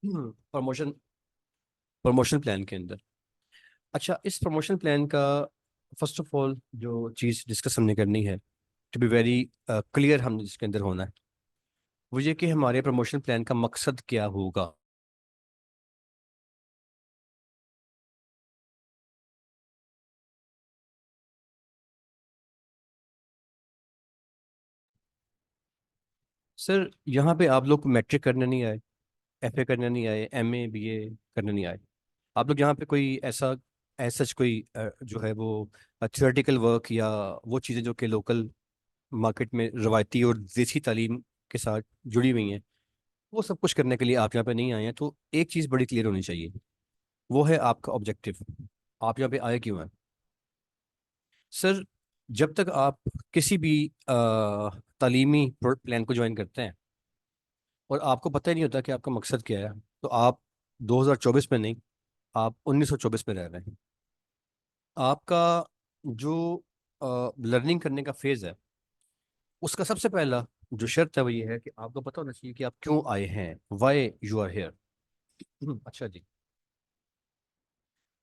Promotion promotion plan के अंदर। अच्छा, इस प्रमोशन प्लान का फर्स्ट ऑफ ऑल जो चीज़ डिस्कस हमने करनी है, टू बी वेरी क्लियर, हम इसके अंदर होना है वो ये कि हमारे प्रमोशन प्लान का मकसद क्या होगा। सर, यहाँ पे आप लोग मैट्रिक करने नहीं आए, एफए करने नहीं आए, एमए बीए करने नहीं आए। आप लोग यहाँ पे कोई ऐसा सच कोई जो है वो थियोरेटिकल वर्क या वो चीज़ें जो कि लोकल मार्केट में रवायती और देसी तालीम के साथ जुड़ी हुई हैं, वो सब कुछ करने के लिए आप यहाँ पे नहीं आए हैं। तो एक चीज़ बड़ी क्लियर होनी चाहिए, वो है आपका ऑब्जेक्टिव। आप यहाँ पे आए क्यों हैं? सर, जब तक आप किसी भी तालीमी प्लान को ज्वाइन करते हैं और आपको पता ही नहीं होता कि आपका मकसद क्या है, तो आप 2024 में नहीं, आप 1924 में रह रहे हैं। आपका जो लर्निंग करने का फेज है, उसका सबसे पहला जो शर्त है वो ये है कि आपको पता होना चाहिए कि आप क्यों आए हैं, वाई यू आर हेयर। अच्छा जी।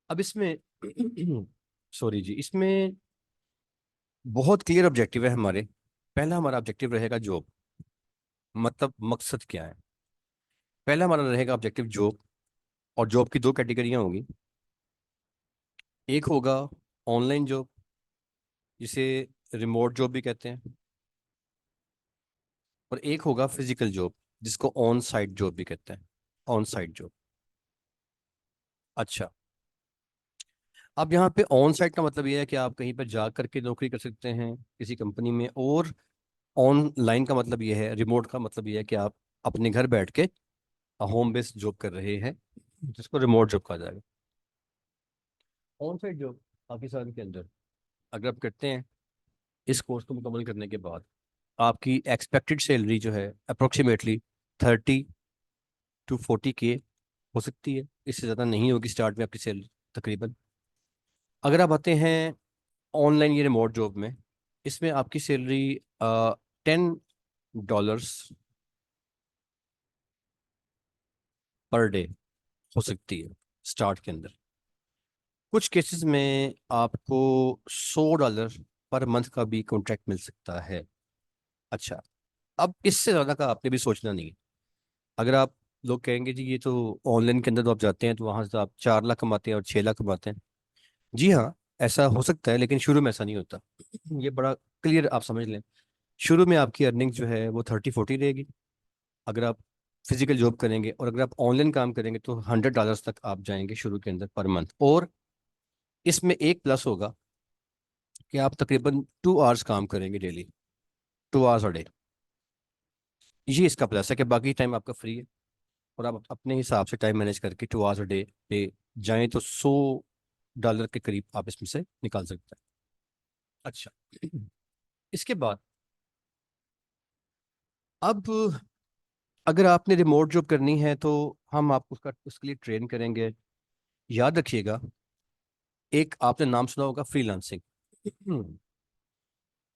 अब इसमें सॉरी जी, इसमें बहुत क्लियर ऑब्जेक्टिव है हमारे। पहला हमारा ऑब्जेक्टिव रहेगा जॉब। मतलब मकसद क्या है? पहला हमारा रहेगा ऑब्जेक्टिव जॉब। और जॉब की दो कैटेगरियां होगी। एक होगा ऑनलाइन जॉब, जिसे रिमोट जॉब भी कहते हैं। और एक होगा फिजिकल जॉब, जिसको ऑन साइट जॉब भी कहते हैं। On site job. अच्छा, अब यहाँ पे ऑन साइट का मतलब ये है कि आप कहीं पर जा करके नौकरी कर सकते हैं किसी कंपनी में। और ऑनलाइन का मतलब ये है, रिमोट का मतलब ये है कि आप अपने घर बैठ के होम बेस्ड जॉब कर रहे हैं, जिसको रिमोट जॉब कहा जाएगा। ऑन साइट जॉब पाकिस्तान के अंदर अगर आप करते हैं, इस कोर्स को मुकम्मल करने के बाद आपकी एक्सपेक्टेड सैलरी जो है अप्रोक्सीमेटली 30 to 40 के हो सकती है। इससे ज़्यादा नहीं होगी स्टार्ट में आपकी सैलरी तकरीबन। अगर आप आते हैं ऑनलाइन ये रिमोट जॉब में, इसमें आपकी सैलरी $10 पर डे हो सकती है स्टार्ट के अंदर। कुछ केसेस में आपको $100 पर मंथ का भी कॉन्ट्रैक्ट मिल सकता है। अच्छा, अब इससे ज़्यादा का आपने भी सोचना नहीं है। अगर आप लोग कहेंगे जी ये तो ऑनलाइन के अंदर तो आप जाते हैं तो वहां से तो आप 4 लाख कमाते हैं और 6 लाख कमाते हैं। जी हाँ, ऐसा हो सकता है, लेकिन शुरू में ऐसा नहीं होता। ये बड़ा क्लियर आप समझ लें। शुरू में आपकी अर्निंग जो है वो 30-40 रहेगी अगर आप फिजिकल जॉब करेंगे। और अगर आप ऑनलाइन काम करेंगे तो $100 तक आप जाएंगे शुरू के अंदर पर मंथ। और इसमें एक प्लस होगा कि आप तकरीबन 2 आवर्स काम करेंगे डेली, 2 आवर्स अ डे। ये इसका प्लस है कि बाकी टाइम आपका फ्री है और आप अपने हिसाब से टाइम मैनेज करके 2 आवर्स अ डे पे जाएं तो $100 के करीब आप इसमें से निकाल सकते हैं। अच्छा, इसके बाद अब अगर आपने रिमोट जॉब करनी है तो हम आपको उसके लिए ट्रेन करेंगे। याद रखिएगा, एक आपने नाम सुना होगा फ्रीलांसिंग।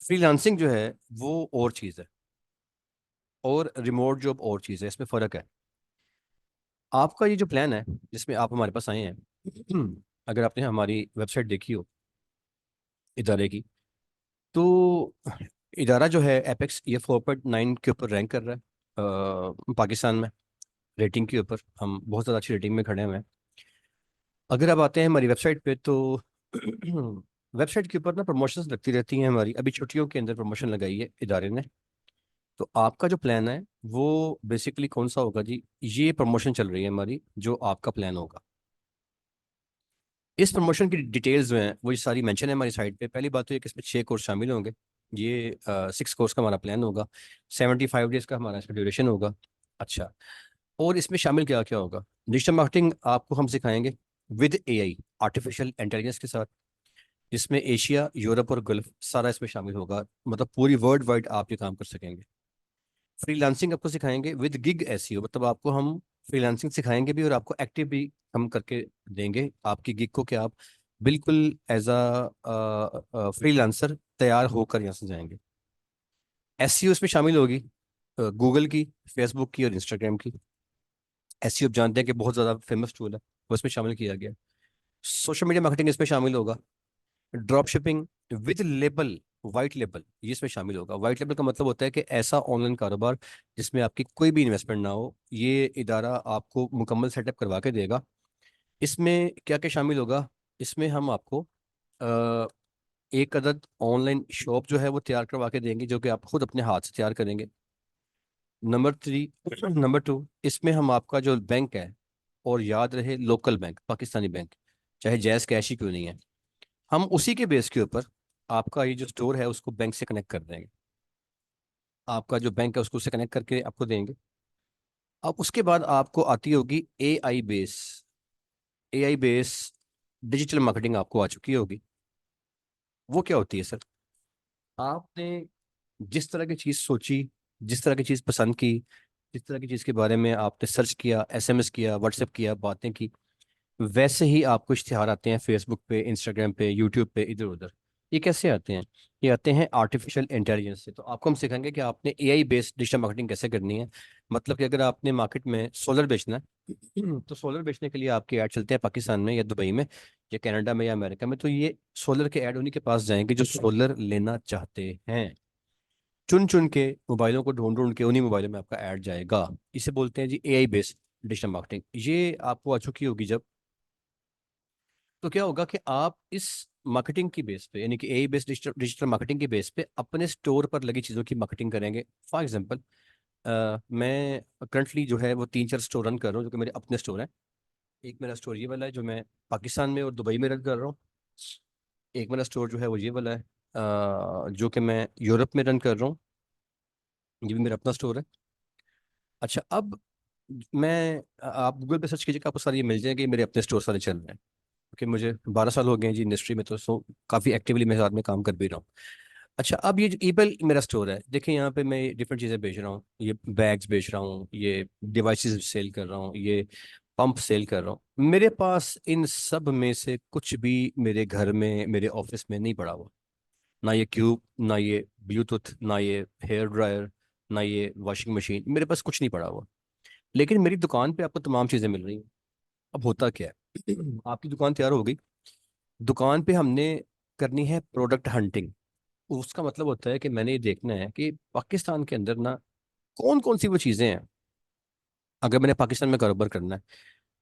फ्रीलांसिंग जो है वो और चीज़ है और रिमोट जॉब और चीज़ है, इसमें फ़र्क है। आपका ये जो प्लान है जिसमें आप हमारे पास आए हैं, अगर आपने हमारी वेबसाइट देखी हो इदारे की, तो इदारा जो है एपेक्स ये 4.9 के ऊपर रैंक कर रहा है पाकिस्तान में। रेटिंग के ऊपर हम बहुत ज़्यादा अच्छी रेटिंग में खड़े हुए हैं। अगर आप आते हैं हमारी वेबसाइट पे तो वेबसाइट के ऊपर ना प्रमोशंस लगती रहती हैं हमारी। अभी छुट्टियों के अंदर प्रमोशन लगाई है इदारे ने। तो आपका जो प्लान है वो बेसिकली कौन सा होगा जी? ये प्रमोशन चल रही है हमारी, जो आपका प्लान होगा। इस प्रमोशन की डिटेल्स जो हैं वो ये सारी मेंशन है हमारी साइट पे। पहली बात तो ये कि इसमें 6 कोर्स शामिल होंगे। ये 6 कोर्स का हमारा प्लान होगा। 75 डेज का हमारा इसका ड्यूरेशन होगा। अच्छा, और इसमें शामिल क्या क्या होगा? डिजिटल मार्केटिंग आपको हम सिखाएंगे विद एआई, आर्टिफिशियल इंटेलिजेंस के साथ, जिसमें एशिया, यूरोप और गल्फ सारा इसमें शामिल होगा। मतलब पूरी वर्ल्ड वाइड आप ये काम कर सकेंगे। फ्रीलांसिंग आपको सिखाएंगे विद गिग एसईओ, मतलब आपको हम फ्रीलांसिंग सिखाएंगे भी और आपको एक्टिव भी हम करके देंगे आपकी गिग को, कि आप बिल्कुल एज अ फ्रीलांसर तैयार होकर यहाँ से जाएंगे। एसईओ इसमें शामिल होगी गूगल की, फेसबुक की और इंस्टाग्राम की। एसईओ आप जानते हैं कि बहुत ज़्यादा फेमस टूल है, वो इसमें शामिल किया गया है। सोशल मीडिया मार्केटिंग इसमें शामिल होगा। Drop shipping with label, white label, ये इसमें शामिल होगा। वाइट लेबल का मतलब होता है कि ऐसा ऑनलाइन कारोबार जिसमें आपकी कोई भी इन्वेस्टमेंट ना हो, ये इदारा आपको मुकम्मल सेटअप करवा के देगा। इसमें क्या क्या शामिल होगा? इसमें हम आपको अ, एक अदद ऑनलाइन शॉप जो है वो तैयार करवा के देंगे, जो कि आप खुद अपने हाथ से तैयार करेंगे। नंबर 3, नंबर 2, इसमें हम आपका जो बैंक है, और याद रहे लोकल बैंक, पाकिस्तानी बैंक, चाहे जैज़ कैश ही क्यों नहीं है, हम उसी के बेस के ऊपर आपका ये जो स्टोर है उसको बैंक से कनेक्ट कर देंगे। आपका जो बैंक है उसको उससे कनेक्ट करके आपको देंगे। अब उसके बाद आपको आती होगी AI base. AI base digital marketing आपको आ चुकी होगी। वो क्या होती है सर? आपने जिस तरह की चीज़ सोची, जिस तरह की चीज़ पसंद की, जिस तरह की चीज़ के बारे में आपने सर्च किया, SMS किया, व्हाट्सएप किया, बातें की, वैसे ही आपको इश्तिहार आते हैं फेसबुक पे, इंस्टाग्राम पे, यूट्यूब पे, इधर उधर। ये कैसे आते हैं? ये आते हैं आर्टिफिशियल इंटेलिजेंस से। तो आपको हम सिखाएंगे कि आपने AI बेस्ड डिजिटल मार्केटिंग कैसे करनी है। मतलब कि अगर आपने मार्केट में सोलर बेचना है तो सोलर बेचने के लिए आपके ऐड चलते हैं पाकिस्तान में या दुबई में या कनाडा में या अमेरिका में, तो ये सोलर के ऐड उन्हीं के पास जाएंगे जो सोलर लेना चाहते हैं। चुन चुन के मोबाइलों को ढूंढ ढूंढ के उन्हीं मोबाइलों में आपका ऐड जाएगा। इसे बोलते हैं जी AI बेस्ड डिजिटल मार्केटिंग। ये आपको आ चुकी होगी जब, तो क्या होगा कि आप इस मार्केटिंग की बेस पे, यानी कि AI based digital digital marketing की बेस पे अपने स्टोर पर लगी चीज़ों की मार्केटिंग करेंगे। फॉर एग्जांपल, मैं करंटली जो है वो 3-4 स्टोर रन कर रहा हूँ जो कि मेरे अपने स्टोर हैं। एक मेरा स्टोर ये वाला है जो मैं पाकिस्तान में और दुबई में रन कर रहा हूँ। एक मेरा स्टोर जो है वो ये वाला है जो कि मैं यूरोप में रन कर रहा हूँ। ये भी मेरा अपना स्टोर है। अच्छा, अब मैं आप गूगल पे सर्च कीजिएगा, आपको सारे ये मिल जाएंगे, मेरे अपने स्टोर सारे चल रहे हैं क्योंकि मुझे 12 साल हो गए हैं जी इंडस्ट्री में, तो काफ़ी एक्टिवली मैं साथ में काम कर भी रहा हूँ। अच्छा, अब ये जो ईबेल मेरा स्टोर है, देखिए यहाँ पे मैं डिफरेंट चीज़ें बेच रहा हूँ। ये बैग्स बेच रहा हूँ, ये डिवाइसेस सेल कर रहा हूँ, ये पंप सेल कर रहा हूँ। मेरे पास इन सब में से कुछ भी मेरे घर में, मेरे ऑफिस में नहीं पड़ा हुआ। ना ये क्यूब, ना ये ब्लूटूथ, ना ये हेयर ड्रायर, ना ये वॉशिंग मशीन, मेरे पास कुछ नहीं पड़ा हुआ। लेकिन मेरी दुकान पे आपको तमाम चीज़ें मिल रही हैं। अब होता क्या है आपकी दुकान तैयार हो गई, दुकान पे हमने करनी है प्रोडक्ट हंटिंग। उसका मतलब होता है कि मैंने ये देखना है कि पाकिस्तान के अंदर ना कौन कौन सी वो चीज़ें हैं। अगर मैंने पाकिस्तान में कारोबार करना है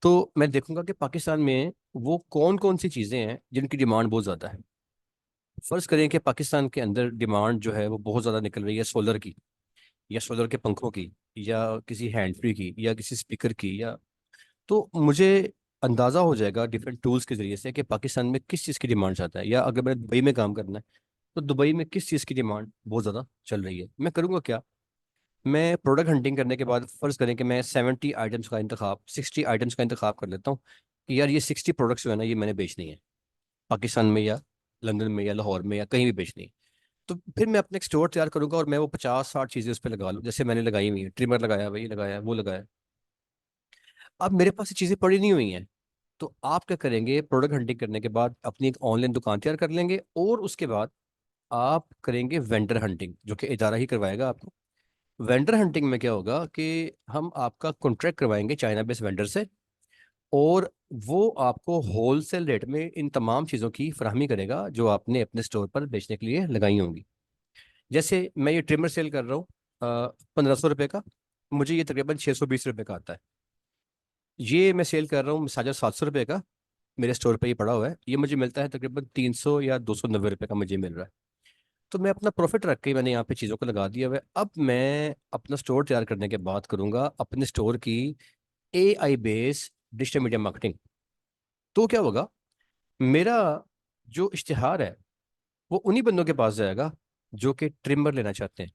तो मैं देखूंगा कि पाकिस्तान में वो कौन कौन सी चीज़ें हैं जिनकी डिमांड बहुत ज़्यादा है। फर्ज करें कि पाकिस्तान के अंदर डिमांड जो है वो बहुत ज़्यादा निकल रही है सोलर की, या सोलर के पंखों की, या किसी हैंड फ्री की, या किसी स्पीकर की, या, तो मुझे अंदाज़ा हो जाएगा डिफरेंट टूल्स के जरिए से कि पाकिस्तान में किस चीज़ की डिमांड ज़्यादा है। या अगर मैंने दुबई में काम करना है तो दुबई में किस चीज़ की डिमांड बहुत ज़्यादा चल रही है। मैं करूँगा क्या, मैं प्रोडक्ट हंटिंग करने के बाद फ़र्ज़ करें कि मैं 70 आइटम्स का इंतखाब, 60 आइटम्स का इंतखाब कर लेता हूँ कि यार ये 60 प्रोडक्ट्स जो है ना ये मैंने बेचनी है, पाकिस्तान में या लंदन में या लाहौर में या कहीं भी बेचनी है। तो फिर मैं अपने एक स्टोर तैयार करूंगा और मैं वो 50-60 चीज़ें उस पर लगा लूँ, जैसे मैंने लगाई हुई है, ट्रिमर लगाया, वही लगाया, वो लगाया। अब मेरे पास ये चीज़ें पड़ी नहीं हुई हैं, तो आप क्या करेंगे, प्रोडक्ट हंटिंग करने के बाद अपनी एक ऑनलाइन दुकान तैयार कर लेंगे, और उसके बाद आप करेंगे वेंडर हंटिंग, जो कि इदारा ही करवाएगा आपको। वेंडर हंटिंग में क्या होगा कि हम आपका कॉन्ट्रैक्ट करवाएंगे चाइना बेस्ड वेंडर से, और वो आपको होलसेल रेट में इन तमाम चीज़ों की फराहमी करेगा जो आपने अपने स्टोर पर बेचने के लिए लगाई होंगी। जैसे मैं ये ट्रिमर सेल कर रहा हूँ 1500 रुपये का, मुझे ये तकरीबन 620 रुपये का आता है। ये मैं सेल कर रहा हूँ साझा 700 रुपये का, मेरे स्टोर पे ही पड़ा हुआ है, ये मुझे मिलता है तकरीबन 300 या 290 रुपये का मुझे मिल रहा है। तो मैं अपना प्रॉफिट रख के ही मैंने यहाँ पे चीज़ों को लगा दिया हुआ है। अब मैं अपना स्टोर तैयार करने के बाद करूंगा अपने स्टोर की AI based digital media marketing. तो क्या होगा, मेरा जो इश्तिहार है वो उन्हीं बंदों के पास जाएगा जो कि ट्रिमर लेना चाहते हैं,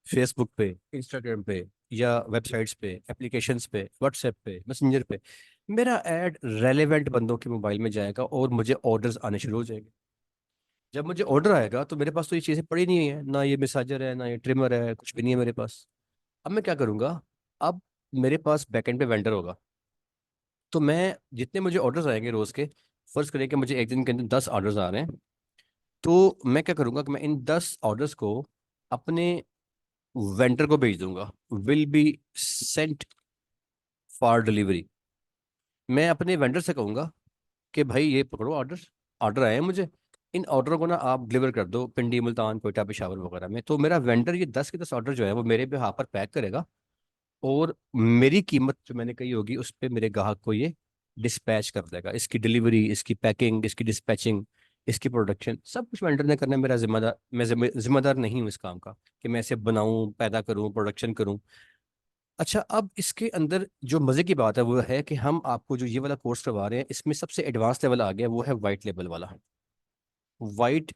फेसबुक पे, इंस्टाग्राम पे, या वेबसाइट्स पे, एप्लीकेशंस पे, व्हाट्सएप पे, मैसेंजर पे। मेरा ऐड रेलेवेंट बंदों के मोबाइल में जाएगा और मुझे ऑर्डर्स आने शुरू हो जाएंगे। जब मुझे ऑर्डर आएगा तो मेरे पास तो ये चीज़ें पड़ी नहीं है, ना ये मिसाजर है, ना ये ट्रिमर है, कुछ भी नहीं है मेरे पास। अब मैं क्या करूँगा, अब मेरे पास बैकएंड पे वेंडर होगा। तो मैं जितने मुझे ऑर्डर्स आएंगे रोज़ के, फर्ज करें कि मुझे एक दिन के अंदर 10 ऑर्डर्स आ रहे हैं, तो मैं क्या करूँगा कि मैं इन 10 ऑर्डर्स को अपने वेंडर को भेज दूंगा। Will be sent for delivery. मैं अपने वेंडर से कहूँगा कि भाई ये पकड़ो ऑर्डर, ऑर्डर आए हैं मुझे, इन ऑर्डरों को ना आप डिलीवर कर दो पिंडी, मुल्तान, कोयटा, पेशावर वगैरह में। तो मेरा वेंडर ये 10 के 10 ऑर्डर जो है वो मेरे बेहाफ पर पैक करेगा, और मेरी कीमत जो मैंने कही होगी उस पर मेरे ग्राहक को ये डिस्पैच कर देगा। इसकी डिलीवरी, इसकी पैकिंग, इसकी डिस्पैचिंग, इसकी प्रोडक्शन, सब कुछ वेंडर ने करना है। मेरा जिम्मेदार, मैं जिम्मेदार नहीं हूँ इस काम का कि मैं इसे बनाऊं, पैदा करूं, प्रोडक्शन करूं। अच्छा, अब इसके अंदर जो मजे की बात है वो है कि हम आपको जो ये वाला कोर्स करवा रहे हैं इसमें सबसे एडवांस लेवल आ गया, वो है वाइट लेबल वाला। वाइट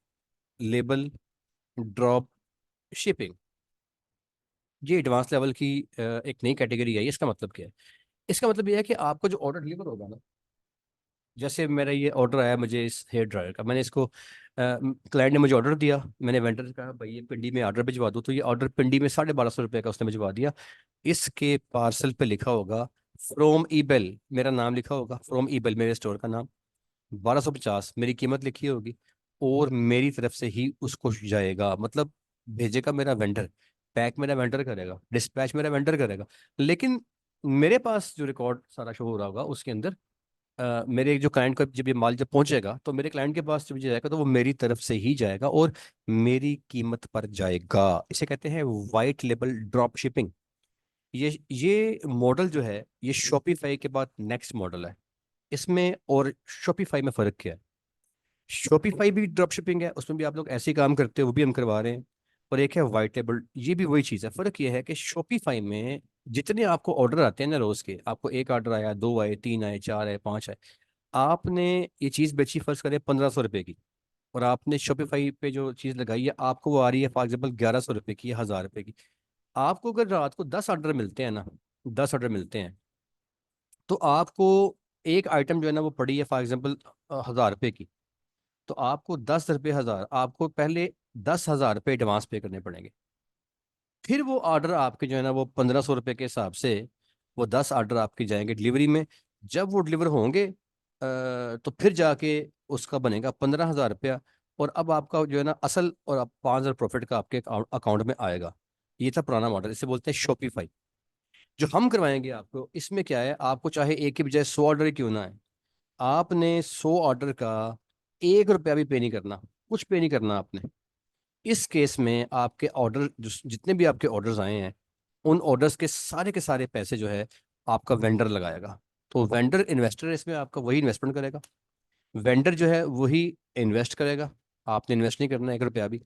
लेबल ड्रॉप शिपिंग, ये एडवांस लेवल की एक नई कैटेगरी है। इसका मतलब क्या है? इसका मतलब ये है कि आपको जो ऑर्डर डिलीवर होगा ना, जैसे मेरा ये ऑर्डर आया मुझे इस हेयर ड्रायर का, मैंने इसको, क्लाइंट ने मुझे ऑर्डर दिया, मैंने वेंडर से कहा भाई ये पिंडी में ऑर्डर भिजवा दो, तो ये ऑर्डर पिंडी में 1250 रुपये का उसने भिजवा दिया। इसके पार्सल पे लिखा होगा फ्रॉम ईबेल, मेरा नाम लिखा होगा, फ्रॉम ईबेल मेरे स्टोर का नाम, 1250 मेरी कीमत लिखी होगी, और मेरी तरफ से ही उसको जाएगा, मतलब भेजेगा मेरा वेंडर, पैक मेरा वेंडर करेगा, डिस्पैच मेरा वेंडर करेगा। लेकिन मेरे पास जो रिकॉर्ड सारा शो हो रहा होगा उसके अंदर, मेरे जो क्लाइंट को जब ये माल जब पहुंचेगा तो मेरे क्लाइंट के पास जब ये जाएगा तो वो मेरी तरफ से ही जाएगा और मेरी कीमत पर जाएगा। इसे कहते हैं वाइट लेबल ड्रॉप शिपिंग। ये मॉडल जो है ये शॉपिफाई के बाद नेक्स्ट मॉडल है। इसमें और शॉपिफाई में फ़र्क क्या है? शॉपिफाई भी ड्रॉप शिपिंग है, उसमें भी आप लोग ऐसे ही काम करते हो, वो भी हम करवा रहे हैं। और एक है वाइट लेबल, ये भी वही चीज़ है। फ़र्क ये है कि शॉपिफाई में जितने आपको ऑर्डर आते हैं ना रोज़ के, आपको एक ऑर्डर आया, दो आए, तीन आए, चार आए, पांच आए, आपने ये चीज़ बेची फर्ज करें 1500 रुपये की, और आपने शॉपिफाई पे जो चीज़ लगाई है आपको वो आ रही है फॉर एग्जाम्पल 1100 रुपये की या 1000 रुपये की। आपको अगर रात को 10 ऑर्डर मिलते हैं ना, 10 ऑर्डर मिलते हैं, तो आपको एक आइटम जो है ना वो पड़ी है फॉर एग्जाम्पल 1000 रुपये की, तो आपको 10 रुपये हजार, आपको पहले 10,000 रुपये एडवांस पे करने पड़ेंगे। फिर वो ऑर्डर आपके जो है ना वो 1500 रुपये के हिसाब से, वो 10 ऑर्डर आपके जाएंगे डिलीवरी में। जब वो डिलीवर होंगे तो फिर जाके उसका बनेगा 15,000 रुपया, और अब आपका जो है ना असल और अब 5,000 प्रॉफिट का आपके अकाउंट में आएगा। ये था पुराना मॉडल, इसे बोलते हैं शॉपिफाई। जो हम करवाएंगे आपको इसमें क्या है, आपको चाहे एक की बजाय 100 ऑर्डर क्यों ना है, आपने 100 ऑर्डर का 1 रुपया भी पे नहीं करना, कुछ पे नहीं करना आपने। इस केस में आपके ऑर्डर जितने भी आपके ऑर्डर्स आए हैं, उन ऑर्डर्स के सारे पैसे जो है आपका वेंडर लगाएगा। तो वेंडर इन्वेस्टर है इसमें, आपका वही इन्वेस्टमेंट करेगा। वेंडर जो है वही इन्वेस्ट करेगा, आपने इन्वेस्ट नहीं करना 1 रुपया भी।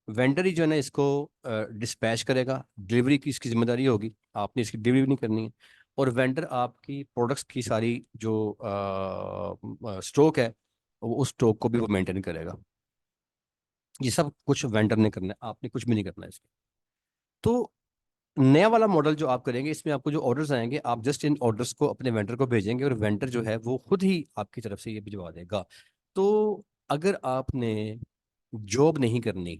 वेंडर ही जो है ना इसको डिस्पैच करेगा, डिलीवरी की इसकी जिम्मेदारी होगी, आपने इसकी डिलीवरी नहीं करनी है। और वेंडर आपकी प्रोडक्ट्स की सारी जो स्टॉक है, उस स्टॉक को भी वो मेंटेन करेगा। ये सब कुछ वेंडर ने करना है, आपने कुछ भी नहीं करना है इसके। तो नया वाला मॉडल जो आप करेंगे इसमें आपको जो ऑर्डर्स आएंगे आप जस्ट इन ऑर्डर्स को अपने वेंडर को भेजेंगे, और वेंडर जो है वो खुद ही आपकी तरफ से ये भिजवा देगा। तो अगर आपने जॉब नहीं करनी,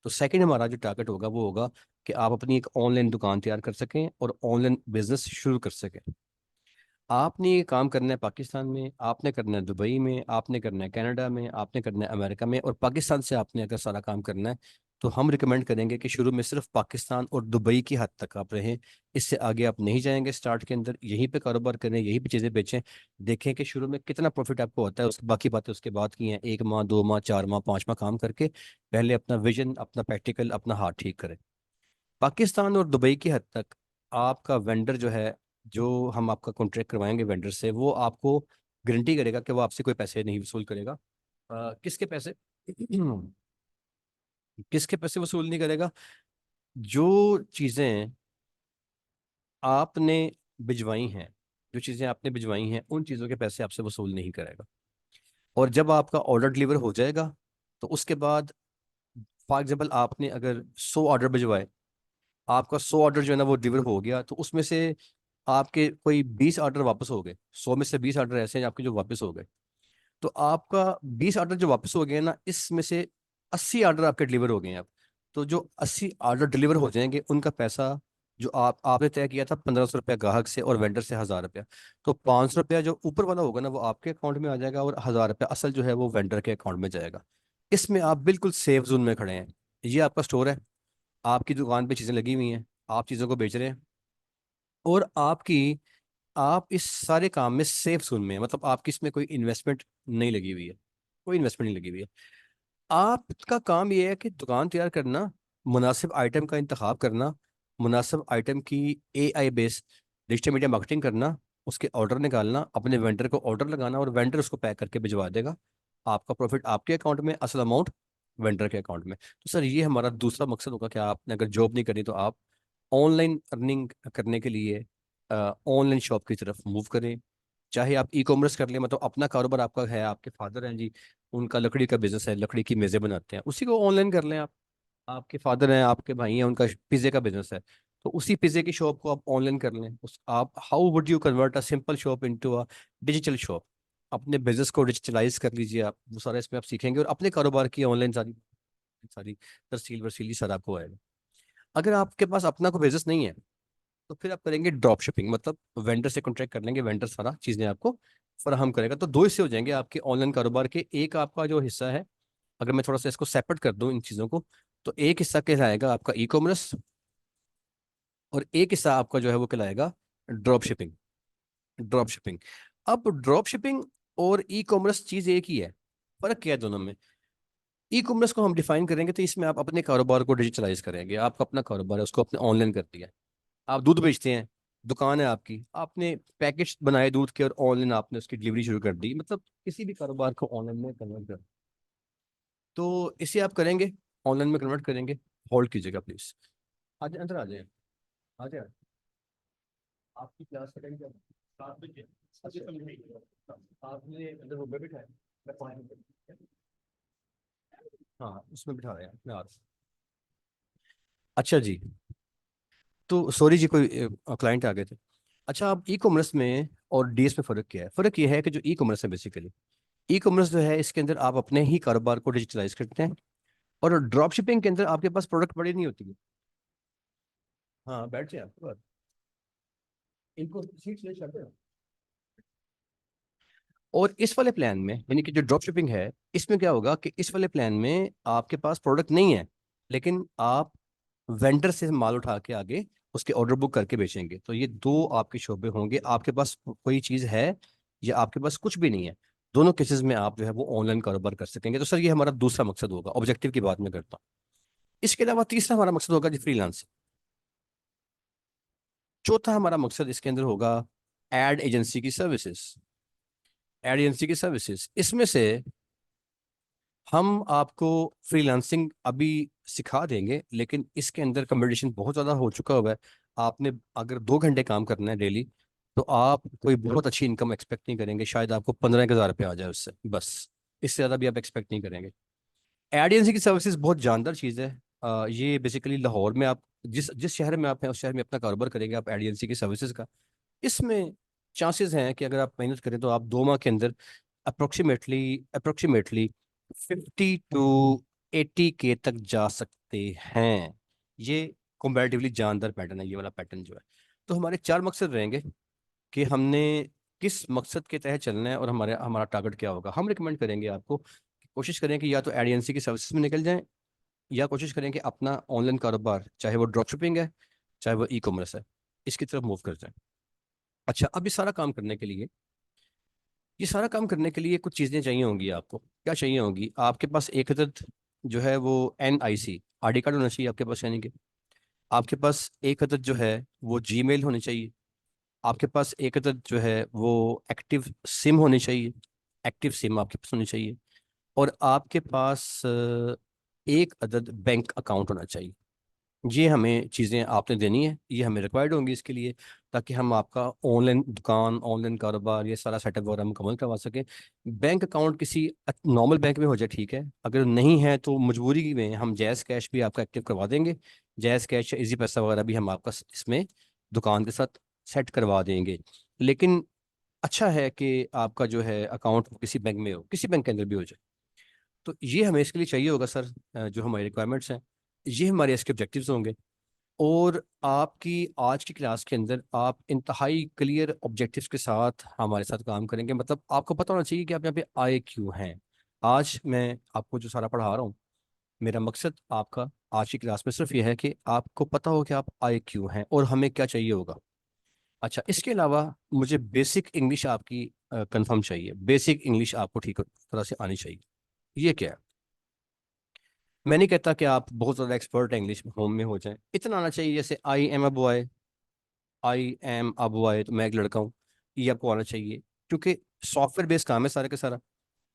तो सेकंड हमारा जो टारगेट होगा वो होगा कि आप अपनी एक ऑनलाइन दुकान तैयार कर सकें और ऑनलाइन बिजनेस शुरू कर सकें। आपने ये काम करना है पाकिस्तान में, आपने करना है दुबई में, आपने करना है कनाडा में, आपने करना है अमेरिका में, और पाकिस्तान से आपने अगर सारा काम करना है तो हम रिकमेंड करेंगे कि शुरू में सिर्फ पाकिस्तान और दुबई की हद तक आप रहें। इससे आगे आप नहीं जाएंगे। स्टार्ट के अंदर यहीं पे कारोबार करें, यहीं पे चीज़ें बेचें, देखें कि शुरू में कितना प्रॉफिट आपको होता है, उसकी बाकी बातें उसके बाद की हैं। 1 माह, 2 माह, 4 माह, 5 माह काम करके पहले अपना विजन, अपना प्रैक्टिकल, अपना हाथ ठीक करें। पाकिस्तान और दुबई की हद तक आपका वेंडर जो है, जो हम आपका कॉन्ट्रैक्ट करवाएंगे वेंडर से, वो आपको गारंटी करेगा कि वो आपसे कोई पैसे नहीं वसूल करेगा। किसके पैसे? किसके पैसे वसूल नहीं करेगा? जो चीज़ें आपने भिजवाई हैं, जो चीज़ें आपने भिजवाई हैं उन चीज़ों के पैसे आपसे वसूल नहीं करेगा। और जब आपका ऑर्डर डिलीवर हो जाएगा तो उसके बाद फॉर एग्जाम्पल आपने अगर 100 ऑर्डर भिजवाए, आपका 100 ऑर्डर जो है ना वो डिलीवर हो गया, तो उसमें से आपके कोई 20 ऑर्डर वापस हो गए, 100 में से 20 ऑर्डर ऐसे हैं आपके जो वापस हो गए, तो आपका 20 ऑर्डर जो वापस हो गए ना, इसमें से 80 ऑर्डर आपके डिलीवर हो गए हैं अब। तो जो 80 ऑर्डर डिलीवर हो जाएंगे उनका पैसा जो आपने तय किया था 1500 रुपया ग्राहक से और वेंडर से 1000 रुपया, तो 500 रुपया जो ऊपर वाला होगा ना वो आपके अकाउंट में आ जाएगा, और 1000 रुपया असल जो है वो वेंडर के अकाउंट में जाएगा। इसमें आप बिल्कुल सेफ जोन में खड़े हैं। ये आपका स्टोर है, आपकी दुकान पे चीज़ें लगी हुई हैं, आप चीज़ों को बेच रहे हैं, और आपकी आप इस सारे काम में सेफ जोन में हैं, मतलब आपकी इसमें कोई इन्वेस्टमेंट नहीं लगी हुई है, कोई इन्वेस्टमेंट नहीं लगी हुई है। आपका काम ये है कि दुकान तैयार करना, मुनासिब आइटम का इंतखाब करना, मुनासिब आइटम की AI based digital media marketing करना, उसके ऑर्डर निकालना, अपने वेंडर को ऑर्डर लगाना और वेंडर उसको पैक करके भिजवा देगा। आपका प्रॉफिट आपके अकाउंट में, असल अमाउंट वेंडर के अकाउंट में। तो सर ये हमारा दूसरा मकसद होगा कि आपने अगर जॉब नहीं करी तो आप ऑनलाइन अर्निंग करने के लिए ऑनलाइन शॉप की तरफ मूव करें। चाहे आप ई कॉमर्स कर लें, मतलब अपना कारोबार आपका है, आपके फादर हैं जी, उनका लकड़ी का बिजनेस है, लकड़ी की मेज़ें बनाते हैं, उसी को ऑनलाइन कर लें आप। आपके फादर हैं, आपके भाई हैं, उनका पिज़्ज़े का बिजनेस है, तो उसी पिज़्ज़े की शॉप को आप ऑनलाइन कर लें। उस आप how would you convert a simple shop into a digital shop. अपने बिजनेस को डिजिटलाइज कर लीजिए आप, वो सारा इसमें आप सीखेंगे और अपने कारोबार की ऑनलाइन सारी सारी तरसील वरसीली सर आपको आएगा। अगर आपके पास अपना कोई बिजनेस नहीं है तो फिर आप करेंगे ड्रॉप शिपिंग, मतलब वेंडर से कॉन्ट्रैक्ट कर लेंगे, वेंडर सारा चीजें आपको फराहम करेगा। तो दो हिस्से हो जाएंगे आपके ऑनलाइन कारोबार के। एक आपका जो हिस्सा है, अगर मैं थोड़ा सा इसको सेपरेट कर दूं इन चीजों को, तो एक हिस्सा कहलाएगा आपका ई कॉमर्स और एक हिस्सा आपका जो है वो कहलाएगा ड्रॉप शिपिंग। Drop shipping. अब ड्रॉप शिपिंग और ई कॉमर्स चीज एक ही है, फर्क क्या है दोनों में? ई कॉमर्स को हम डिफाइन करेंगे तो इसमें आप अपने कारोबार को डिजिटलाइज करेंगे, आपका अपना कारोबार है उसको अपने ऑनलाइन कर दिया। आप दूध बेचते हैं, दुकान है आपकी, आपने पैकेट बनाए दूध के और ऑनलाइन आपने उसकी डिलीवरी शुरू कर दी, मतलब किसी भी कारोबार को ऑनलाइन में कन्वर्ट कर। तो इसे आप करेंगे, ऑनलाइन में कन्वर्ट करेंगे। होल्ड कीजिएगा प्लीज। आज अंदर आ जाए, आ जाए। आपकी क्लास का टाइम क्या है? 7 बजे। अच्छा, आपने अंदर वो बैठा है, मैं पानी हाँ उसमें बिठा रहे हैं, मैं आ रहा हूँ। अच्छा जी, तो सॉरी जी, कोई क्लाइंट आ गए थे। अच्छा, आप ई कॉमर्स में और डीएस में फ़र्क क्या है? फ़र्क ये है कि जो ई कॉमर्स है बेसिकली, ई कॉमर्स जो है इसके अंदर आप अपने ही कारोबार को डिजिटलाइज करते हैं, और ड्रॉप शिपिंग के अंदर आपके पास प्रोडक्ट पड़ी नहीं होती है। हाँ बैठ जाए आपके पास, इनको सीट्स ले जाते हैं। और इस वाले प्लान में, यानी कि जो ड्रॉप शिपिंग है, इसमें क्या होगा कि इस वाले प्लान में आपके पास प्रोडक्ट नहीं है, लेकिन आप वेंडर से माल उठा के आगे उसके ऑर्डर बुक करके बेचेंगे। तो ये दो आपके शोबे होंगे, आपके पास कोई चीज़ है या आपके पास कुछ भी नहीं है, दोनों केसेस में आप जो है वो ऑनलाइन कारोबार कर सकेंगे। तो सर ये हमारा दूसरा मकसद होगा, ऑब्जेक्टिव की बात मैं करता हूँ। इसके अलावा तीसरा हमारा मकसद होगा जी फ्रीलांसिंग। चौथा हमारा मकसद इसके अंदर होगा एड एजेंसी की सर्विसेज। एड एजेंसी की सर्विसेज इसमें से हम आपको फ्रीलांसिंग अभी सिखा देंगे, लेकिन इसके अंदर कंपटीशन बहुत ज़्यादा हो चुका हुआ है। आपने अगर 2 घंटे काम करना है डेली, तो आप कोई बहुत अच्छी इनकम एक्सपेक्ट नहीं करेंगे, शायद आपको 15,000 रुपये आ जाए उससे बस। इससे ज़्यादा भी आप एक्सपेक्ट नहीं करेंगे। एड एजेंसी की सर्विसेज बहुत जानदार चीज़ है। ये बेसिकली लाहौर में आप जिस जिस शहर में आप हैं उस शहर में अपना कारोबार करेंगे आप एड एजेंसी की सर्विसेज का। इसमें चांसेस हैं कि अगर आप मेहनत करें तो आप 2 माह के अंदर अप्रोक्सीमेटली अप्रोक्सीमेटली 50 to 80 के तक जा सकते हैं। ये कंपैरेटिवली जानदार पैटर्न है, ये वाला पैटर्न जो है। तो हमारे 4 मकसद रहेंगे कि हमने किस मकसद के तहत चलना है और हमारे हमारा टारगेट क्या होगा। हम रिकमेंड करेंगे आपको कि कोशिश करें कि या तो एजेंसी की सर्विसेज में निकल जाएं, या कोशिश करें कि अपना ऑनलाइन कारोबार, चाहे वो ड्रॉप शिपिंग है, चाहे वो ई कॉमर्स है, इसकी तरफ मूव कर जाएं। अच्छा, अब ये सारा काम करने के लिए कुछ चीज़ें चाहिए होंगी आपको। क्या चाहिए होंगी? आपके पास एक अदद जो है वो NIC ID कार्ड होना चाहिए आपके पास, यानी कि आपके पास एक अदद जो है वो जीमेल होनी चाहिए। आपके पास एक अदद जो है वो एक्टिव सिम होनी चाहिए, एक्टिव सिम आपके पास होनी चाहिए। और आपके पास एक अदद बैंक अकाउंट होना चाहिए। ये हमें चीज़ें आपने देनी है, ये हमें रिक्वायर्ड होंगी इसके लिए, ताकि हम आपका ऑनलाइन दुकान, ऑनलाइन कारोबार, ये सारा सेटअप वगैरह मुकम्मल करवा सकें। बैंक अकाउंट किसी नॉर्मल बैंक में हो जाए ठीक है, अगर नहीं है तो मजबूरी में हम जैज़ कैश भी आपका एक्टिव करवा देंगे। जैज़ कैश या इजी पैसा वगैरह भी हम आपका इसमें दुकान के साथ सेट करवा देंगे। लेकिन अच्छा है कि आपका जो है अकाउंट किसी बैंक में हो, किसी बैंक के अंदर भी हो जाए। तो ये हमें इसके लिए चाहिए होगा सर। जो हमारी रिक्वायरमेंट्स हैं, ये हमारे इसके ऑब्जेक्टिव्स होंगे। और आपकी आज की क्लास के अंदर आप इंतहाई क्लियर ऑब्जेक्टिव्स के साथ हमारे साथ काम करेंगे, मतलब आपको पता होना चाहिए कि आप यहाँ पे आए क्यों हैं। आज मैं आपको जो सारा पढ़ा रहा हूँ, मेरा मकसद आपका आज की क्लास में सिर्फ ये है कि आपको पता हो कि आप आए क्यों हैं और हमें क्या चाहिए होगा। अच्छा, इसके अलावा मुझे बेसिक इंग्लिश आपकी कंफर्म चाहिए। बेसिक इंग्लिश आपको ठीक तरह से आनी चाहिए। ये क्या है? मैं नहीं कहता कि आप बहुत ज़्यादा एक्सपर्ट इंग्लिश होम में हो जाएं, इतना आना चाहिए जैसे आई एम अ बॉय तो मैं एक लड़का हूँ, ये आपको आना चाहिए। क्योंकि सॉफ्टवेयर बेस्ड काम है सारा का सारा,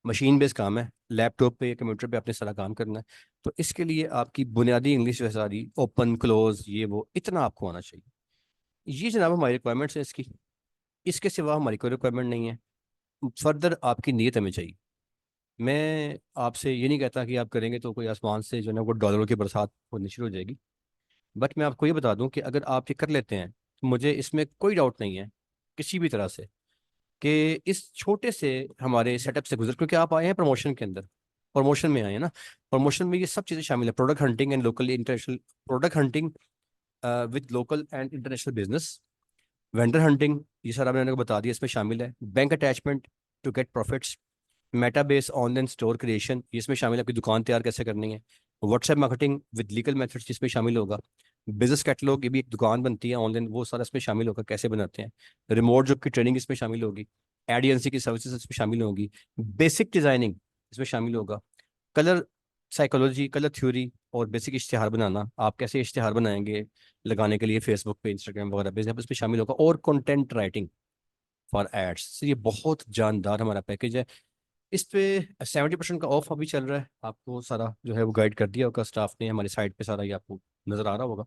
मशीन बेस्ड काम है, लैपटॉप पे या कंप्यूटर पे अपने सारा काम करना है। तो इसके लिए आपकी बुनियादी इंग्लिश जो है सारी ओपन क्लोज ये वो इतना आपको आना चाहिए। ये जनाब हमारी रिक्वायरमेंट्स है इसकी। इसके सिवा हमारी कोई रिक्वायरमेंट नहीं है। फर्दर आपकी नीयत हमें चाहिए। मैं आपसे ये नहीं कहता कि आप करेंगे तो कोई आसमान से जो है ना वो डॉलरों की बरसात होनी शुरू हो जाएगी। बट मैं आपको ये बता दूं कि अगर आप ये कर लेते हैं तो मुझे इसमें कोई डाउट नहीं है किसी भी तरह से कि इस छोटे से हमारे सेटअप से गुजर, क्योंकि आप आए हैं प्रमोशन के अंदर, प्रमोशन में आए हैं ना। प्रमोशन में ये सब चीज़ें शामिल है, product hunting and local international, product hunting with local and international business, vendor hunting, ये सारा मैंने आपको बता दिया इसमें शामिल है। Bank attachment to get profits, Metabase online store creation ये इसमें शामिल है, आपकी दुकान तैयार कैसे करनी है। WhatsApp marketing with legal methods जिसमें शामिल होगा। बिजनेस कैटलॉग, ये भी एक दुकान बनती है ऑनलाइन, वो सारा इसमें शामिल होगा कैसे बनाते हैं। रिमोट जॉब की ट्रेनिंग इसमें शामिल होगी। एड एजेंसी की सर्विसेज इसमें शामिल होगी। बेसिक डिजाइनिंग इसमें शामिल होगा। कलर साइकोलॉजी, कलर थ्योरी और बेसिक इश्तिहार बनाना, आप कैसे इश्तिहार बनाएंगे लगाने के लिए फेसबुक पे, इंस्टाग्राम वगैरह पे, इसमें शामिल होगा। और कंटेंट राइटिंग फॉर एड्स, ये बहुत जानदार हमारा पैकेज है। इस पे 70% का ऑफ अभी चल रहा है। आपको सारा जो है वो गाइड कर दिया होगा स्टाफ ने हमारी साइट पे, सारा ये आपको नजर आ रहा होगा।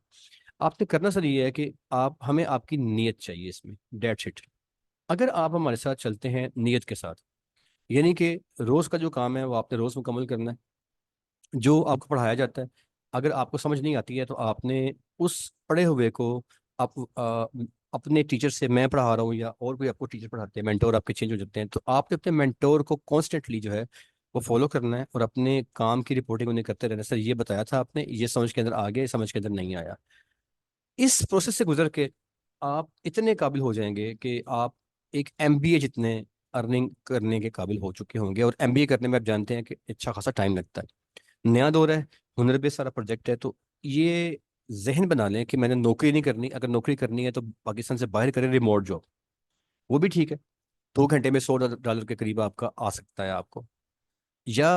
आपने करना सर ये है कि आप हमें आपकी नीयत चाहिए इसमें, डेट्स इट। अगर आप हमारे साथ चलते हैं नीयत के साथ, यानी कि रोज का जो काम है वो आपने रोज मुकम्मल करना है। जो आपको पढ़ाया जाता है, अगर आपको समझ नहीं आती है तो आपने उस पढ़े हुए को आप अपने टीचर से, मैं पढ़ा रहा हूँ या और कोई आपको टीचर पढ़ाते हैं, मेंटोर आपके चेंज हो जाते हैं, तो आपने अपने मेंटोर को कॉन्स्टेंटली जो है वो फॉलो करना है और अपने काम की रिपोर्टिंग उन्हें करते रहना। सर ये बताया था आपने, ये समझ के अंदर आ गया, ये समझ के अंदर नहीं आया। इस प्रोसेस से गुजर के आप इतने काबिल हो जाएंगे कि आप एक एमबीए जितने अर्निंग करने के काबिल हो चुके होंगे। और एमबीए करने में आप जानते हैं कि अच्छा खासा टाइम लगता है, नया दौर है, हुनर बेस्ड सारा प्रोजेक्ट है। तो ये जहन बना लें कि मैंने नौकरी नहीं करनी। अगर नौकरी करनी है तो पाकिस्तान से बाहर करें रिमोट जॉब, वो भी ठीक है। 2 घंटे में $100 के करीब आपका आ सकता है आपको। या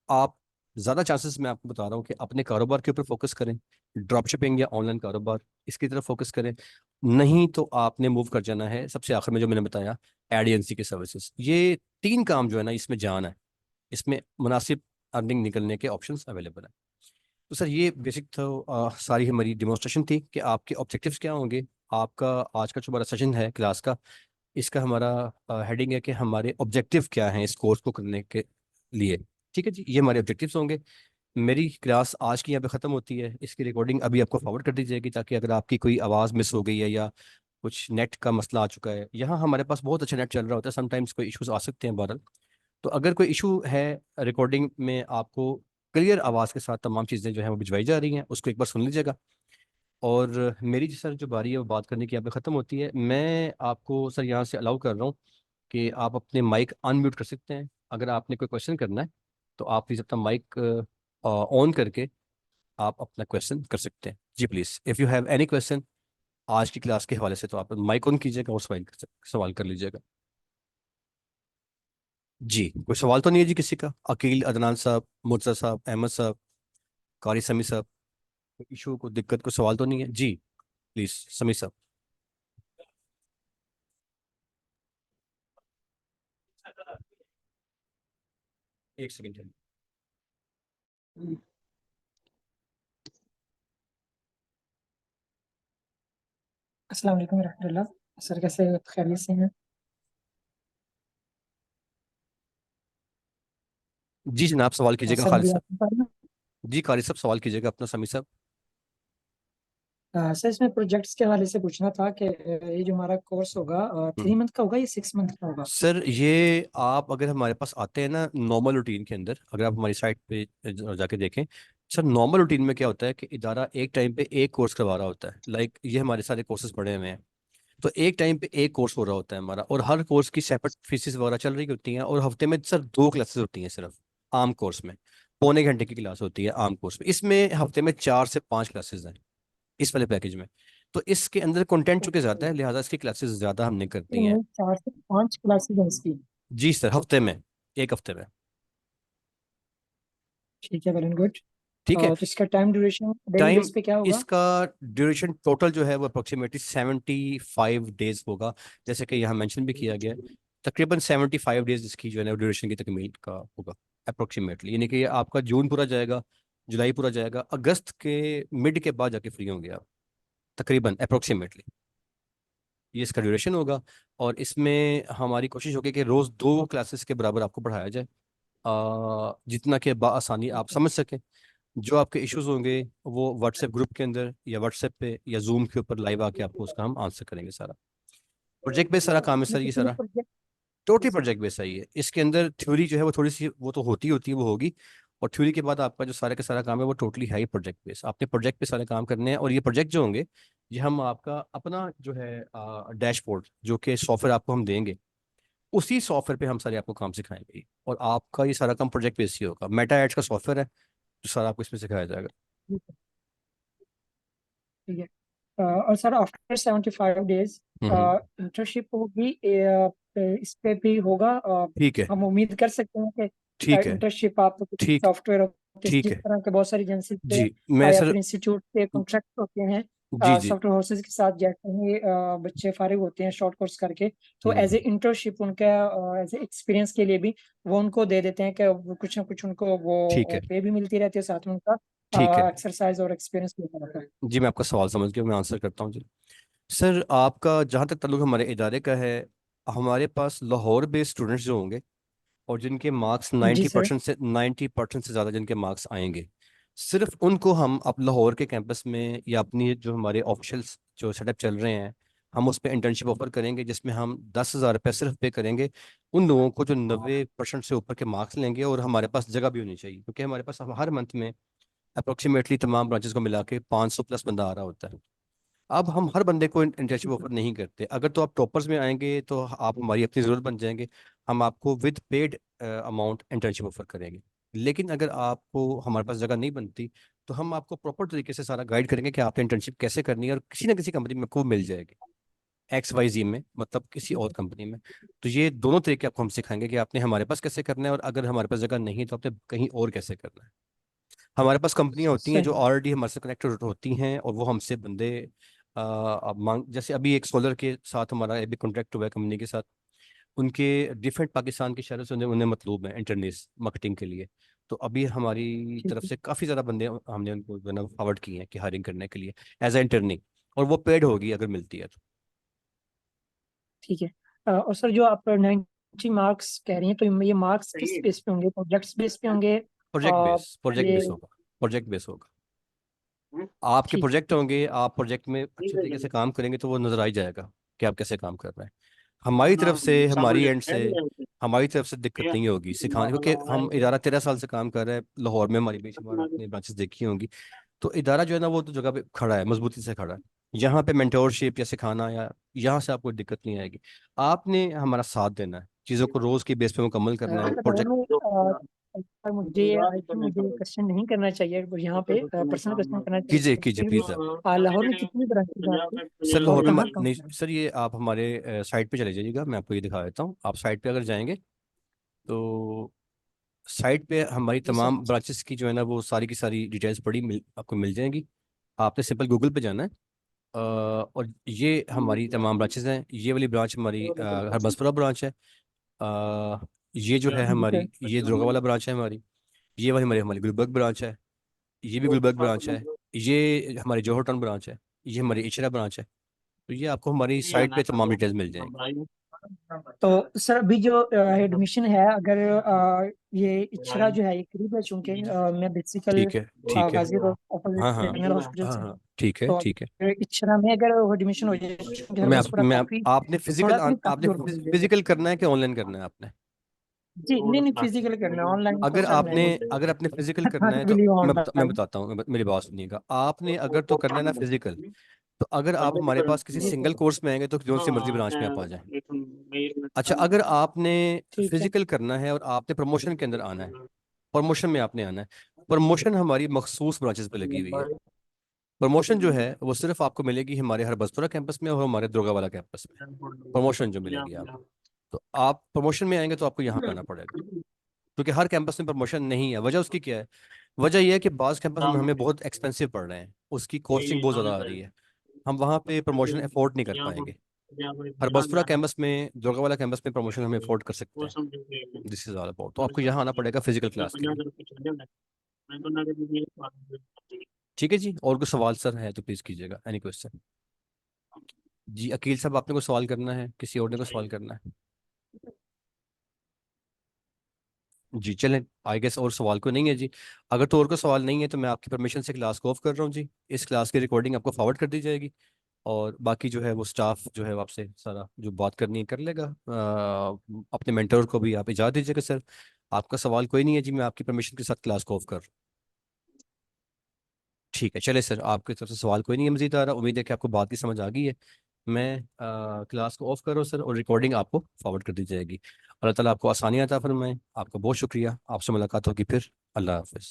आप, ज़्यादा चांसेस मैं आपको बता रहा हूँ कि अपने कारोबार के ऊपर फोकस करें, ड्रॉप शिपिंग या ऑनलाइन कारोबार इसकी तरफ फोकस करें। नहीं तो आपने मूव कर जाना है सबसे आखिर में जो मैंने बताया, एड एजेंसी की सर्विसेज। ये 3 काम जो है ना इसमें जान है, इसमें मुनासिब अर्निंग निकलने के ऑप्शंस अवेलेबल है। तो सर ये बेसिक तो सारी हमारी डिमॉन्स्ट्रेशन थी कि आपके ऑब्जेक्टिव्स क्या होंगे। आपका आज का जो हमारा सेशन है क्लास का, इसका हमारा हेडिंग है कि हमारे ऑब्जेक्टिव क्या हैं इस कोर्स को करने के लिए। ठीक है जी, ये हमारे ऑब्जेक्टिव्स होंगे। मेरी क्लास आज की यहाँ पे ख़त्म होती है, इसकी रिकॉर्डिंग अभी आपको फॉरवर्ड कर दी जाएगी, ताकि अगर आपकी कोई आवाज़ मिस हो गई है या कुछ नेट का मसला आ चुका है, यहाँ हमारे पास बहुत अच्छा नेट चल रहा होता है, समटाइम्स कोई इश्यूज आ सकते हैं बहरहाल। तो अगर कोई इशू है रिकॉर्डिंग में, आपको क्लियर आवाज़ के साथ तमाम चीज़ें जो है वो भिजवाई जा रही हैं, उसको एक बार सुन लीजिएगा। और मेरी सर जो बारी है वो बात करने की यहाँ पे ख़त्म होती है। मैं आपको सर यहाँ से अलाउ कर रहा हूँ कि आप अपने माइक अनम्यूट कर सकते हैं। अगर आपने कोई क्वेश्चन करना है तो आप प्लीज़ अपना माइक ऑन करके आप अपना क्वेश्चन कर सकते हैं। जी please, if you have any question आज की क्लास के हवाले से, तो आप माइक ऑन कीजिएगा और सवाल कर लीजिएगा। जी कोई सवाल तो नहीं है जी किसी का? अकील, अदनान साहब, मुर्तज़ा साहब, अहमद साहब, कारी समी साहब, कोई इशू, कोई दिक्कत, कोई सवाल तो नहीं है जी? प्लीज़ समी साहब। एक सेकेंड। अस्सलाम वालेकुम रहमतुल्लाह। सर कैसे खैरियत से हैं? जी जनाब, सवाल कीजिएगा सर खालिद अभी साहब। आपके पास ना जी कारी साहब, सवाल कीजिएगा अपना समी साहब। सर इसमें प्रोजेक्ट्स के हवाले से पूछना था कि ये जो हमारा कोर्स होगा 3 मंथ का होगा या 6 मंथ का होगा? सर ये आप अगर हमारे पास आते हैं ना नॉर्मल रूटीन के अंदर, अगर आप हमारी साइट पे जाके देखें, सर नॉर्मल रूटीन में क्या होता है कि इदारा एक टाइम पे एक कोर्स करवा रहा होता है। लाइक ये हमारे सारे कोर्सेज पड़े हुए हैं, तो एक टाइम पे एक कोर्स हो रहा होता है हमारा, और हर कोर्स की सेपरेट फीसिस वगैरह चल रही होती हैं। और हफ्ते में सर 2 क्लासेस होती हैं सिर्फ आम कोर्स में, पौने घंटे की क्लास होती है आम कोर्स में। इसमें हफ्ते में 4 से 5 क्लासेस हैं इस वाले पैकेज में। तो इसके अंदर कंटेंट चूंकि ज़्यादा है, लिहाजा इसकी क्लासेस ज़्यादा हमने करनी है। नहीं, 4 से 5 क्लासेस है इसकी। जी सर, हफ्ते में, एक हफ्ते में। ठीक है, वेल एंड गुड। ठीक है। तो इसका time duration daily time base पे क्या होगा? इसका ड्यूरेशन टोटल जो है वो अप्रोक्सीमेटली 75 डेज होगा, जैसे कि यहाँ मेंशन भी किया गया है। तकरीबन 75 डेज इसकी जो है ना ड्यूरेशन की तकमील का होगा अप्रोक्सीमेटली, यानी कि आपका जून पूरा जाएगा, जुलाई पूरा जाएगा, अगस्त के मिड के बाद जाके फ्री होंगे आप, तकरीबन अप्रोक्सीमेटली ये इसका ड्यूरेशन होगा। और इसमें हमारी कोशिश होगी कि रोज़ 2 क्लासेस के बराबर आपको पढ़ाया जाए, जितना कि आसानी आप समझ सकें। जो आपके इश्यूज होंगे वो व्हाट्सएप ग्रुप के अंदर या व्हाट्सएप पे या जूम के ऊपर लाइव आके आपको उसका हम आंसर करेंगे सारा। प्रोजेक्ट बेस्ड सारा काम है ये सर, ये कितने सारा प्रोजेक्ट? टोटली प्रोजेक्ट बेस्ड है ये। इसके अंदर थ्योरी जो है वो थोड़ी सी वो तो होती है वो होगी, और थ्योरी के बाद आपका जो सारा का सारा काम है वो टोटली है ही प्रोजेक्ट बेस्ड। आपने प्रोजेक्ट पे सारे काम करने हैं, और ये प्रोजेक्ट जो होंगे ये हम आपका अपना जो है डैशबोर्ड जो कि सॉफ्टवेयर आपको हम देंगे, उसी सॉफ्टवेयर पे हम सारे आपको काम सिखाएंगे, और आपका ये सारा काम प्रोजेक्ट बेस्ड ही होगा। मेटा एड्स का सॉफ्टवेयर है जो सारा आपको इसमें सिखाया जाएगा। ठीक है। और सर आफ्टर 75 डेज हम्म। इंटर्नशिप होगी, इस पे भी होगा? ठीक है। हम उम्मीद कर सकते हैं कि ठीक है। इंटर्नशिप आप किसी ठीक। सॉफ्टवेयर होते हैं, ठीक जिस है। तरह के बहुत सारी एजेंसी पे जी मैं या सर। फिर इंस्टीट्यूट के कॉन्ट्रैक्ट होते हैं जी जी। सॉफ्टवेयर हाउसेज के साथ, जैसे ही बच्चे फारिग होते हैं शॉर्ट कोर्स करके, तो एज ए हम्म। इंटर्नशिप उनका एज ए एक्सपीरियंस के लिए भी वो उनको दे देते हैं कि वो कुछ ना कुछ उनको ठीक वो है। पे भी मिलती रहती है, साथ में उनका ठीक है। एक्सरसाइज और एक्सपीरियंस मिलता रहता है। जी मैं आपका सवाल समझ गया, मैं आंसर करता हूँ जी। सर आपका जहाँ तक ताल्लुक हमारे इदारे का है, हमारे पास लाहौर बेस्ड स्टूडेंट्स जो होंगे और जिनके मार्क्स जी सर। 90% से ज़्यादा जिनके मार्क्स आएंगे, सिर्फ उनको हम अब लाहौर के कैंपस में या अपनी जो हमारे ऑफिशियल्स जो सेटअप चल रहे हैं, हम उस पर इंटर्नशिप ऑफर करेंगे, जिसमें हम 10,000 रुपये सिर्फ पे करेंगे उन लोगों को जो 90% से ऊपर के मार्क्स लेंगे। और हमारे पास जगह भी होनी चाहिए, क्योंकि हमारे पास हर मंथ में अप्रोक्सीमेटली तमाम ब्रांचेस को मिला के 500 प्लस बंदा आ रहा होता है। अब हम हर बंदे को इंटर्नशिप ऑफर नहीं करते। अगर तो आप टॉपर्स में आएंगे तो आप हमारी अपनी ज़रूरत बन जाएंगे, हम आपको with paid amount internship offer करेंगे। लेकिन अगर आपको हमारे पास जगह नहीं बनती तो हम आपको प्रॉपर तरीके से सारा गाइड करेंगे कि आपने इंटर्नशिप कैसे करनी है, और किसी ना किसी कंपनी में आपको मिल जाएगी, XYZ में, मतलब किसी और कंपनी में। तो ये दोनों तरीके आपको हम सिखाएंगे कि आपने हमारे पास कैसे करना है, और अगर हमारे पास जगह नहीं है तो आपने कहीं और कैसे करना है। हमारे पास कंपनियां होती हैं जो सही। ऑलरेडी हमारे से कनेक्टेड होती हैं, और वो हमसे बंदे अब मांग, जैसे अभी एक सोलर के साथ हमारा अभी कॉन्ट्रैक्ट हुआ है कंपनी के साथ, उनके डिफरेंट पाकिस्तान के शहरों से उन्हें उन्हें मतलूब है इंटरनेट मार्केटिंग के लिए। तो अभी हमारी ठीक तरफ है। से काफ़ी ज़्यादा बंदे हमने उनको जो है ना फॉरवर्ड किए हैं कि हायरिंग करने के लिए एज ए इंटर्निंग, और वो पेड होगी अगर मिलती है तो। ठीक है। और सर जो आप 90 मार्क्स कह रही हैं, तो ये मार्क्स किस बेस पे होंगे? प्रोजेक्ट्स बेस पे होंगे? प्रोजेक्ट ये बेस होगा। प्रोजेक्ट बेस होगा। आपके ठीक प्रोजेक्ट होंगे, आप प्रोजेक्ट में अच्छे तरीके से काम करेंगे तो वो नजर आ ही जाएगा कि आप कैसे काम कर रहे हैं। हमारी तरफ से, हमारी एंड से, हमारी तरफ से दिक्कत नहीं होगी सिखाने, क्योंकि हम इदारा 13 साल से काम कर रहे हैं लाहौर में, हमारी बेशुमार आपने ब्रांचेस देखी होंगी। तो इदारा जो है ना वो तो जगह पे खड़ा है, मजबूती से खड़ा है। यहाँ पे मेंटोरशिप या सिखाना या यहाँ से आपको दिक्कत नहीं आएगी। आपने हमारा साथ देना है, चीज़ों को रोज की बेस पे मुकम्मल करना है, सर प्रोजेक्ट। दोनों सर मुझे आई थिंक मुझे क्वेश्चन नहीं करना चाहिए यहाँ पे, पर्सनल क्वेश्चन करना कीजिए चाहिए कीजिए कि प्लीज सर। लाहौर में कितनी ब्रांचेज हैं सर आपकी और लाहौर में कहाँ कहाँ नहीं पर हैं? सर, ये आप हमारे साइट पे चले जाइएगा, मैं आपको ये दिखा देता हूँ। आप साइट पे अगर जाएंगे तो साइट पे हमारी जी सर। तमाम ब्रांचेस की जो है ना वो सारी की सारी डिटेल्स आपको मिल जाएंगी। आपने सिंपल गूगल पे जाना है, और ये हमारी तमाम ब्रांचेस हैं। ये वाली ब्रांच हमारी हरबसपुरा ब्रांच है। ये जो है जी सर। हमारी, ये दरोगा वाला ब्रांच है हमारी। ये वाली हमारी हमारी गुलबर्ग ब्रांच है। ये भी गुलबर्ग ब्रांच है। ये हमारी जोहर टाउन ब्रांच है। ये हमारी इचरा ब्रांच है। तो ये आपको हमारी साइट पे तमाम डिटेल्स मिल जाएंगी। तो सर अभी जो एडमिशन है, अगर ये इच्छरा जो है ये करीब है, चूंकि मैं बेसिकल ठीक है। ठीक है। गाजी रोड हाँ अपोजिट हाँ। रेटिनल हॉस्पिटल हाँ से हाँ। हूँ। ठीक है। तो ठीक है। अगर इच्छरा में अगर एडमिशन हो जाए, चूंकि हरबसपुरा काफी आपने थोड़ा फिजिकल नहीं, काफी आपने दूर पड़ जाएगा। फिजिकल करना है कि ऑनलाइन करना है आपने? जी नहीं नहीं, फिजिकल करना है, ऑनलाइन तो अगर सर आपने मैं अगर आपने फिजिकल करना नॉट है तो बिलीव मैं ऑनलाइन। बताता हूँ, मेरी बात सुनिएगा। आपने अगर तो करना है ना फिजिकल, तो अगर आप हमारे पास किसी जी सर। सिंगल कोर्स में आएंगे तो जो सी मर्जी ब्रांच में आप आ जाएं। अच्छा, अगर आपने ठीक है। फिजिकल करना है और आपने प्रमोशन के अंदर आना है, प्रमोशन में आपने आना है, प्रमोशन हमारी मखसूस ब्रांचेस पे लगी हुई है। प्रमोशन जो है वो सिर्फ आपको मिलेगी हमारे हरबसपुरा कैंपस में और हमारे दुर्गावाला कैंपस में, प्रमोशन जो मिलेगी आपको। तो आप प्रमोशन में आएंगे तो आपको यहाँ पे आना पड़ेगा, क्योंकि हर कैंपस में प्रमोशन नहीं है। वजह उसकी क्या है? वजह यह है कि बाज़ कैंपस में हमें बहुत एक्सपेंसिव पड़ रहे हैं, उसकी कॉस्टिंग बहुत ज़्यादा आ रही है, हम वहाँ पे प्रमोशन अफोर्ड नहीं कर पाएंगे। हरबसपुरा कैंपस में, दुर्गावाला कैंपस में प्रमोशन हम अफोर्ड कर सकते हैं। दिस इज ऑल अबाउट, तो आपको यहाँ आना पड़ेगा फिजिकल क्लास के लिए। ठीक है जी, और कोई सवाल सर है तो प्लीज़ कीजिएगा, एनी क्वेश्चन। जी अकील साहब, आपने कोई सवाल करना है, किसी और ने कोई सवाल करना है? जी चलें, आई गेस और सवाल को नहीं है जी। अगर तो और कोई सवाल नहीं है तो मैं आपकी परमिशन से क्लास को ऑफ कर रहा हूँ जी। इस क्लास की रिकॉर्डिंग आपको फॉरवर्ड कर दी जाएगी, और बाकी जो है वो स्टाफ जो है वो आपसे सारा जो बात करनी है कर लेगा। अपने मेंटर को भी आप इजाज़त दीजिएगा सर। आपका सवाल कोई नहीं है जी, मैं आपकी परमिशन के साथ क्लास को ऑफ कर रहा हूँ। ठीक है, चले सर, आपकी तरफ से सवाल कोई नहीं है मजीद आ रहा, उम्मीद है कि आपको बात की समझ आ गई है। मैं क्लास को ऑफ कर रहा हूँ सर, और रिकॉर्डिंग आपको फॉरवर्ड कर दी जाएगी। अल्लाह ताला आपको आसानियाँ अता फरमाए। आपका बहुत शुक्रिया, आपसे मुलाकात होगी फिर। अल्लाह हाफिज़।